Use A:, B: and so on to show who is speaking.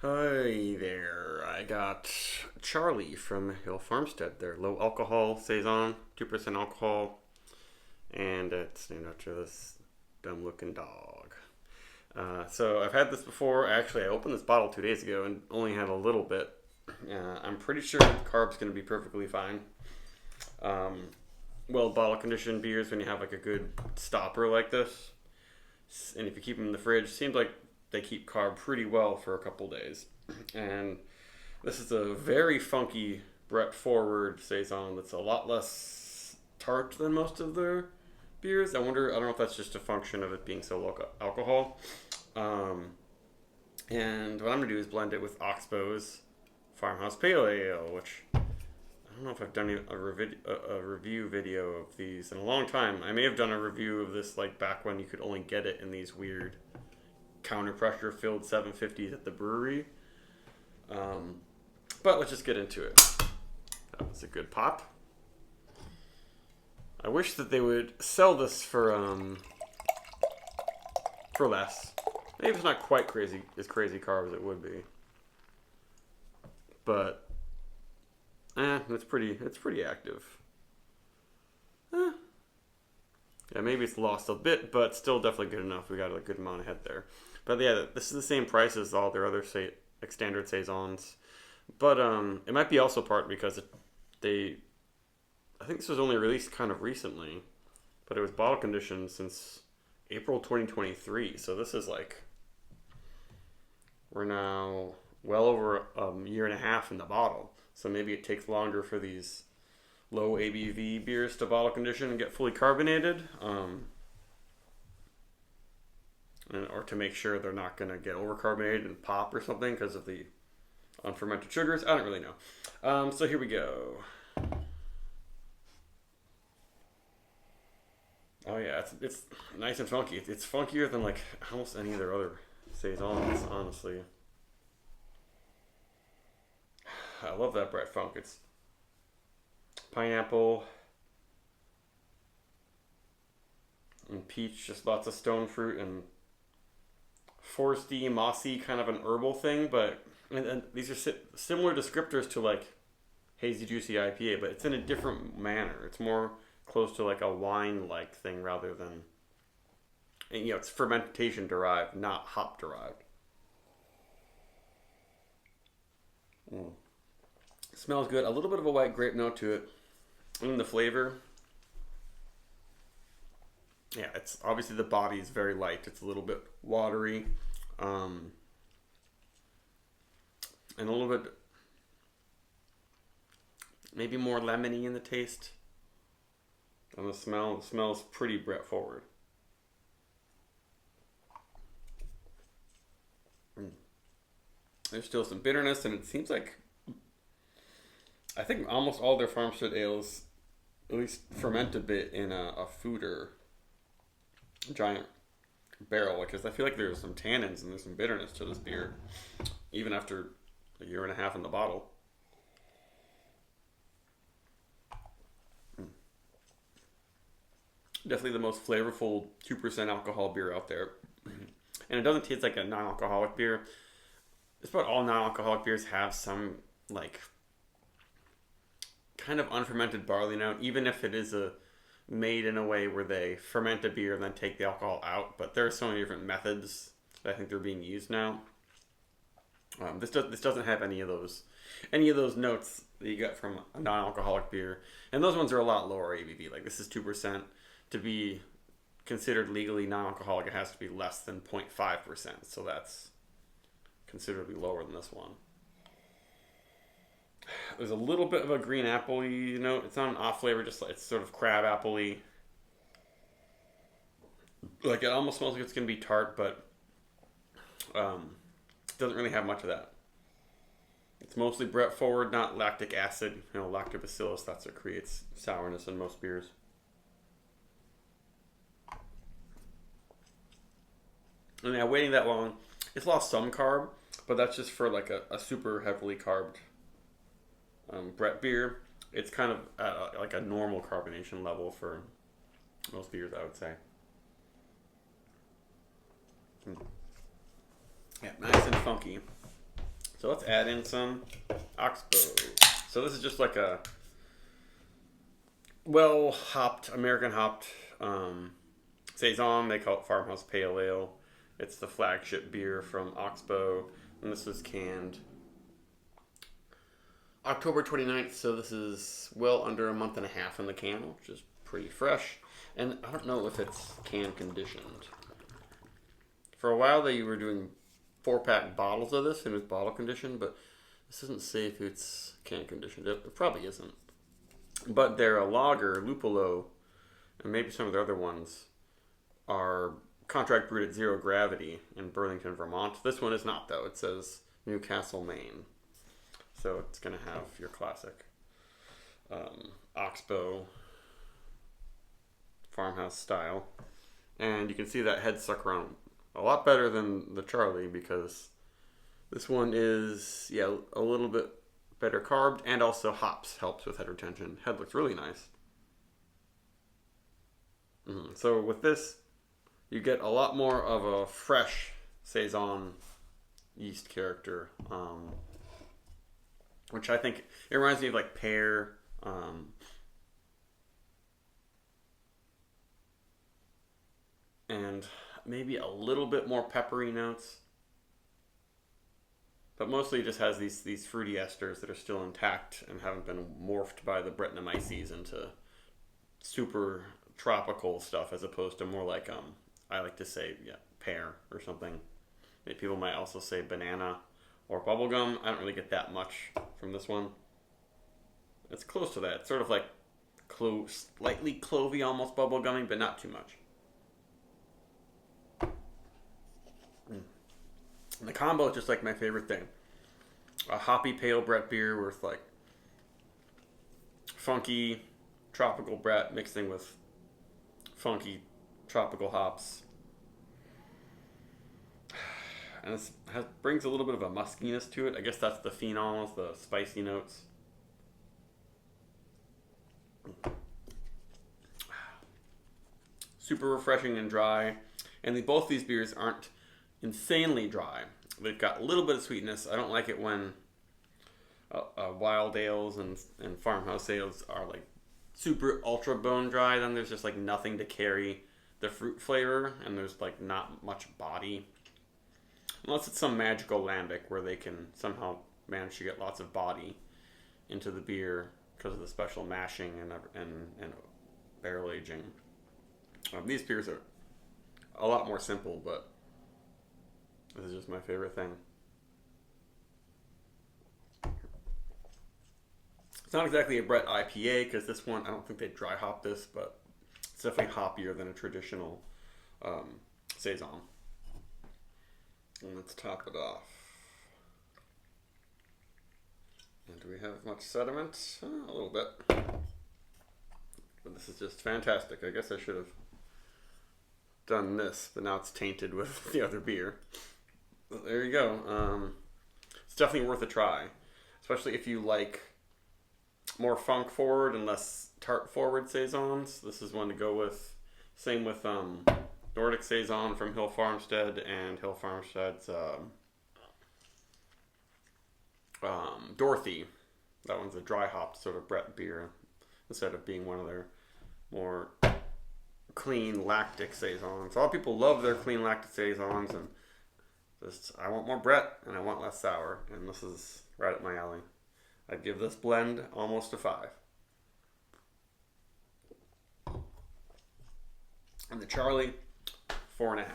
A: Hi there. I got Charlie from Hill Farmstead. They're low alcohol Saison, 2% alcohol, and it's named after this dumb looking dog. So I've had this before. Actually, I opened this bottle 2 days ago and only had a little bit. I'm pretty sure the carb's going to be perfectly fine. Well, bottle conditioned beers, when you have like a good stopper like this, and if you keep them in the fridge, seems like they keep carb pretty well for a couple days. And this is a very funky Brett forward Saison that's a lot less tart than most of their beers. I don't know if that's just a function of it being so low alcohol. And what I'm going to do is blend it with Oxbow's Farmhouse Pale Ale, which I don't know if I've done a review video of these in a long time. I may have done a review of this like back when you could only get it in these weird counter pressure filled 750s at the brewery. But let's just get into it. That was a good pop. I wish that they would sell this for less. Maybe it's not quite as crazy carb as it would be. But it's pretty active. Yeah, maybe it's lost a bit, but still definitely good enough. We got a good amount ahead there. But yeah, this is the same price as all their other standard Saisons. But it might be also part because I think this was only released kind of recently, but it was bottle conditioned since April 2023. So this is like, we're now well over a year and a half in the bottle. So maybe it takes longer for these low ABV beers to bottle condition and get fully carbonated, or to make sure they're not going to get overcarbonated and pop or something because of the unfermented sugars. I don't really know. So here we go. Oh yeah, it's nice and funky. It's funkier than like almost any of their other Saisons, honestly. I love that Brett funk. It's pineapple and peach, just lots of stone fruit and foresty, mossy, kind of an herbal thing. But and these are similar descriptors to like hazy juicy IPA, but it's in a different manner. It's more close to like a wine-like thing rather than, and, it's fermentation derived, not hop derived. Smells good. A little bit of a white grape note to it. And the flavor, yeah, it's obviously the body is very light. It's a little bit watery, and a little bit maybe more lemony in the taste. And the smell, smells pretty Brett forward. There's still some bitterness, and it seems like, I think almost all their Farmstead ales at least ferment a bit in a foeder giant barrel, because I feel like there's some tannins and there's some bitterness to this beer, even after a year and a half in the bottle. Definitely the most flavorful 2% alcohol beer out there. And it doesn't taste like a non-alcoholic beer. Just about all non-alcoholic beers have some like kind of unfermented barley note, even if it is made in a way where they ferment a beer and then take the alcohol out. But there are so many different methods that I think they're being used now. This doesn't have any of those notes that you get from a non-alcoholic beer, and those ones are a lot lower ABV. Like this is 2%. To be considered legally non-alcoholic, it has to be less than 0.5%. So that's considerably lower than this one. There's a little bit of a green apple-y note. It's not an off flavor, just like it's sort of crab apple-y. Like it almost smells like it's going to be tart, but doesn't really have much of that. It's mostly Brett forward, not lactic acid. Lactobacillus, that's what creates sourness in most beers. And yeah, waiting that long, it's lost some carb, but that's just for like a super heavily carbed Brett beer. It's kind of at like a normal carbonation level for most beers, I would say. Yeah, nice and funky. So let's add in some Oxbow. So this is just like a well-hopped, American-hopped Saison. They call it Farmhouse Pale Ale. It's the flagship beer from Oxbow. And this was canned October 29th, so this is well under a month and a half in the can, which is pretty fresh. And I don't know if it's can conditioned. For a while they were doing 4-pack bottles of this, and it was bottle conditioned, but this doesn't say if it's can conditioned. It probably isn't. But their lager, Lupolo, and maybe some of the other ones, are contract brewed at 0 gravity in Burlington, Vermont. This one is not, though. It says Newcastle, Maine. So it's going to have your classic Oxbow farmhouse style. And you can see that head stuck around a lot better than the Charlie, because this one is, a little bit better carbed, and also hops helps with head retention. Head looks really nice. So with this, you get a lot more of a fresh Saison yeast character, which I think, it reminds me of like pear, and maybe a little bit more peppery notes. But mostly it just has these fruity esters that are still intact and haven't been morphed by the Brettanomyces into super tropical stuff, as opposed to more like, I like to say, pear or something. Maybe people might also say banana or bubblegum. I don't really get that much from this one. It's close to that. It's sort of like slightly clovey, almost bubblegummy, but not too much. And the combo is just like my favorite thing. A hoppy pale Brett beer with like funky tropical Brett mixing with funky tropical hops. And this brings a little bit of a muskiness to it. I guess that's the phenols, the spicy notes. Super refreshing and dry. And both these beers aren't insanely dry. They've got a little bit of sweetness. I don't like it when wild ales and farmhouse ales are like super ultra bone dry. Then there's just like nothing to carry the fruit flavor, and there's like not much body. Unless it's some magical lambic where they can somehow manage to get lots of body into the beer because of the special mashing and barrel aging. These beers are a lot more simple, but this is just my favorite thing. It's not exactly a Brett IPA, because this one, I don't think they dry hop this, but it's definitely hoppier than a traditional Saison. And let's top it off. And do we have much sediment? A little bit. But this is just fantastic. I guess I should have done this, but now it's tainted with the other beer. But there you go. It's definitely worth a try, especially if you like more funk forward and less tart forward Saisons. This is one to go with. Same with Nordic Saison from Hill Farmstead, and Hill Farmstead's Dorothy. That one's a dry hopped sort of Brett beer instead of being one of their more clean lactic Saisons. A lot of people love their clean lactic Saisons, and just, I want more Brett and I want less sour, and this is right up my alley. I'd give this blend almost a 5. And the Charlie, 4.5.